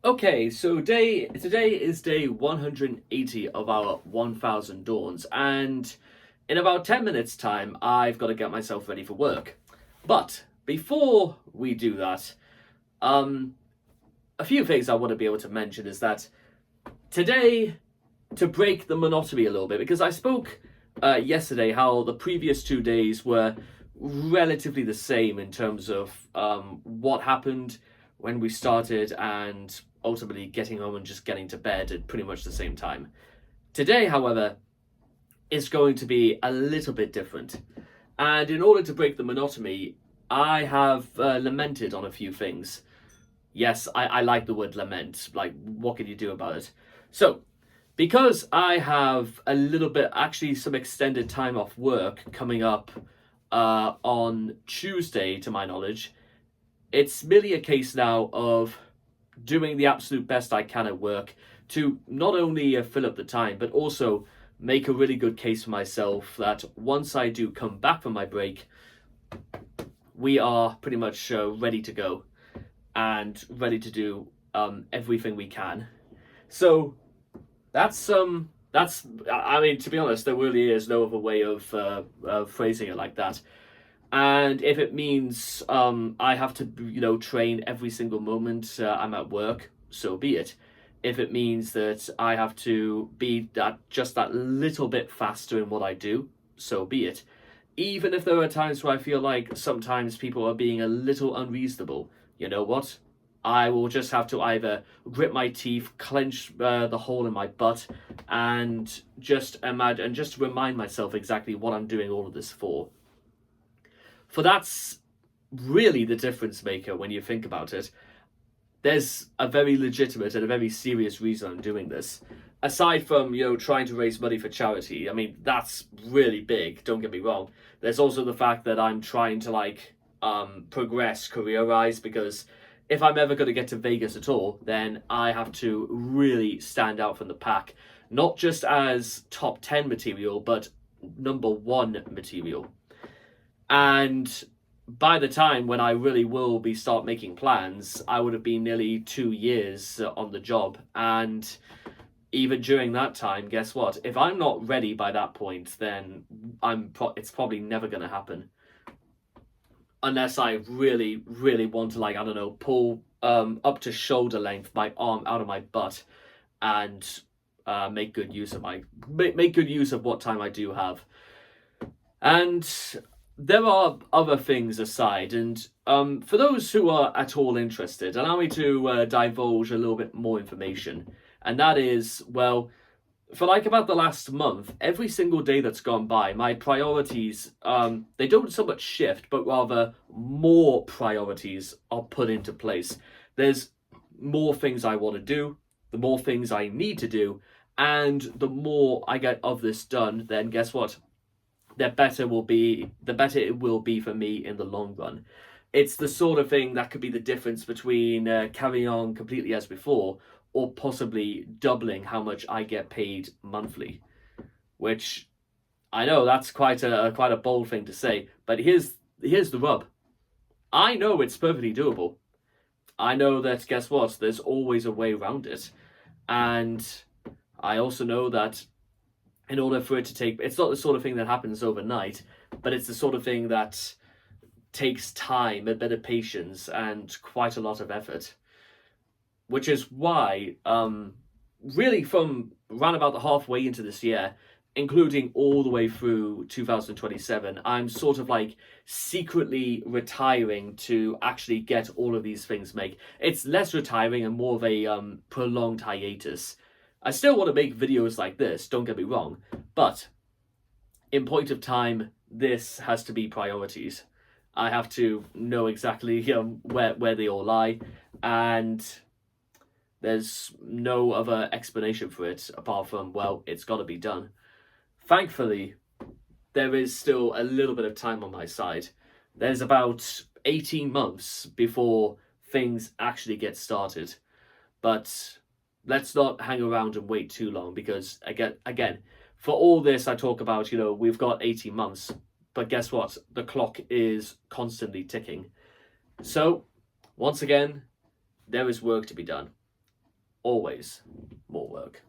Okay, so today is day 180 of our 1000 Dawns, and in about 10 minutes' time, I've got to get myself ready for work. But before we do that, um, a few things I want to be able to mention is that today, to break the monotony a little bit, because I spoke yesterday how the previous 2 days were relatively the same in terms of what happened when we started and ultimately getting home and just getting to bed at pretty much the same time. Today, however, is going to be a little bit different. And in order to break the monotony, I have lamented on a few things. Yes, I like the word lament. Like, what can you do about it? So, because I have a little bit, actually some extended time off work coming up on Tuesday, to my knowledge, it's merely a case now of doing the absolute best I can at work to not only fill up the time, but also make a really good case for myself that once I do come back from my break, we are pretty much ready to go and ready to do everything we can. So that's I mean, to be honest, there really is no other way of phrasing it like that. And if it means I have to, train every single moment I'm at work, so be it. If it means that I have to be just that little bit faster in what I do, so be it. Even if there are times where I feel like sometimes people are being a little unreasonable, you know what? I will just have to either grit my teeth, clench the hole in my butt, and just imagine and just remind myself exactly what I'm doing all of this for. For that's really the difference maker when you think about it. There's a very legitimate and a very serious reason I'm doing this. Aside from, trying to raise money for charity, I mean, that's really big, don't get me wrong. There's also the fact that I'm trying to, progress career-wise, because if I'm ever going to get to Vegas at all, then I have to really stand out from the pack. Not just as top 10 material, but number 1 material. And by the time when I really will start making plans, I would have been nearly 2 years on the job. And even during that time, guess what? If I'm not ready by that point, then it's probably never going to happen. Unless I really, really want to, I don't know, pull up to shoulder length my arm out of my butt and make good use of what time I do have. And there are other things aside, and for those who are at all interested, allow me to divulge a little bit more information. And that is, well, for about the last month, every single day that's gone by, my priorities, they don't so much shift, but rather more priorities are put into place. There's more things I want to do, the more things I need to do, and the more I get of this done, then guess what? The better it will be for me in the long run. It's the sort of thing that could be the difference between carrying on completely as before or possibly doubling how much I get paid monthly. Which I know that's quite a bold thing to say, but here's the rub. I know it's perfectly doable. I know that, guess what, there's always a way around it. And I also know that in order for it to take, it's not the sort of thing that happens overnight, but it's the sort of thing that takes time, a bit of patience, and quite a lot of effort. Which is why, really from around about the halfway into this year, including all the way through 2027, I'm sort of secretly retiring to actually get all of these things made. It's less retiring and more of a prolonged hiatus. I still want to make videos like this, don't get me wrong, but in point of time, this has to be priorities. I have to know exactly where they all lie, and there's no other explanation for it apart from, well, it's got to be done. Thankfully, there is still a little bit of time on my side. There's about 18 months before things actually get started, but let's not hang around and wait too long, because again, for all this I talk about, we've got 18 months, but guess what? The clock is constantly ticking. So, once again, there is work to be done. always more work.